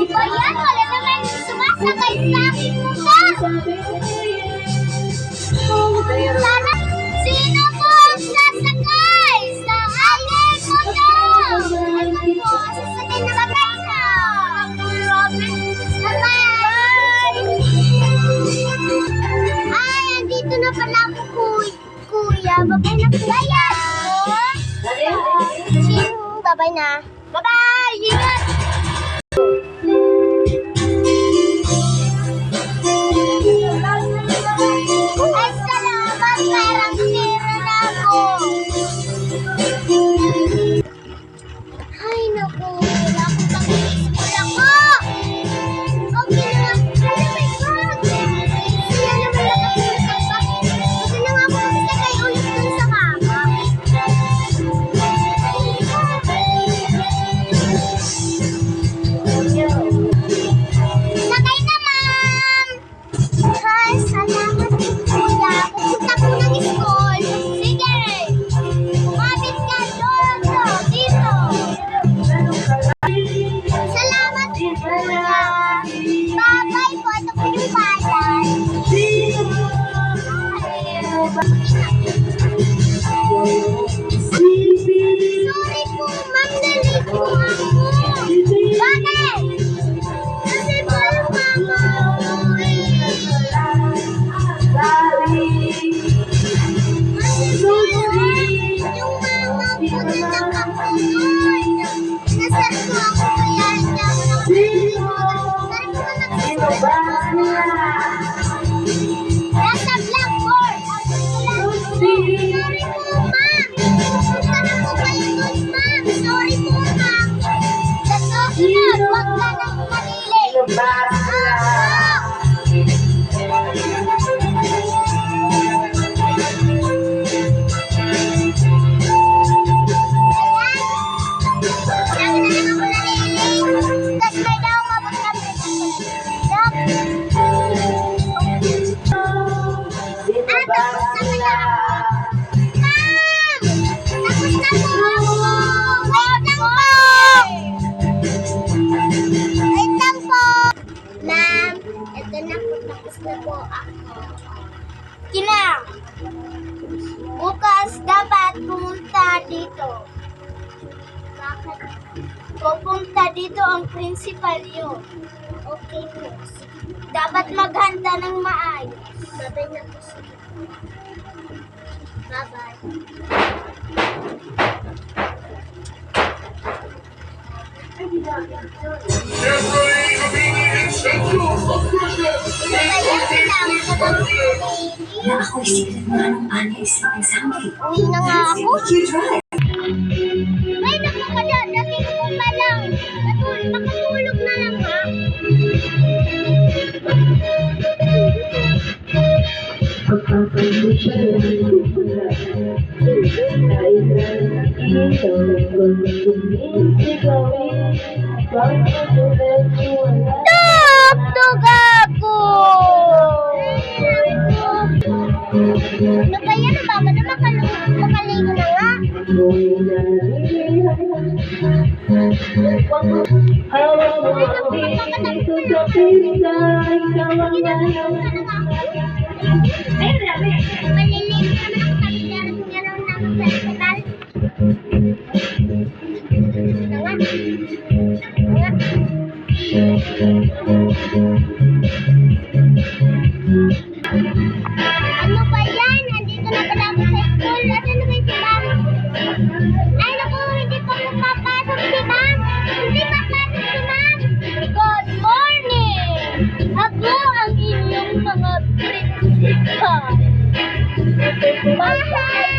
ba yan? Wala naman sumasakay sa aking motor. Sana, sino po ang sasakay sa aking motor? Ito po, sasakay na babay na. Ay, andito na pala ako, kuya. Babay na kuya. Babay na. Bye-bye! Ingat! Ay, salamat! Parang tira na ako. Ay, naku. Wala akong pag-i-school ako. Okay na. Oh my God! Kaya naman ako magkakak. Gusto na nga ako magsakay ulit dun sa mama. Sakay na, ma'am! Ay, salamat, kuya. Pupunta ko ng school. Sige! Kumapit ka doon, dito. Salamat, kuya. Bye-bye po. Ito po yung bayan. Sorry po, ma'am. Nalate po ako. Bakit? Kasi po yung mama ko yung mama ko na nakapulod. Nasar ko ako kaya niya ako nasa blackboard. Sorry po, ma'am. Punta na po kayo doon, ma'am. Sorry po, ma'am. That's okay na. Huwag ka nang malili. Bukas dapat pumunta dito. Bakit? Pupunta dito ang principal yun. Okay po. Dapat maghanda ng maayos. Babay na po. Bye-bye. Na ako'y sinagma ng anis ng example. Uwi na nga ako. Ay, naku ka dyan. Dating ko pa lang. Makatulog na lang, ha? Tugtog ako! Ano ba yan? Baba na makaligo na nga. Maliligo naman ako. Sabi niya ng festival. Ano ba yan? Nandito na pala ako sa school. Asan na ba si ma'am? Ay, naku, hindi pa papasok si ma'am. Hindi papasok si ma'am. Good morning! Ako ang inyong mga principal. Mahal!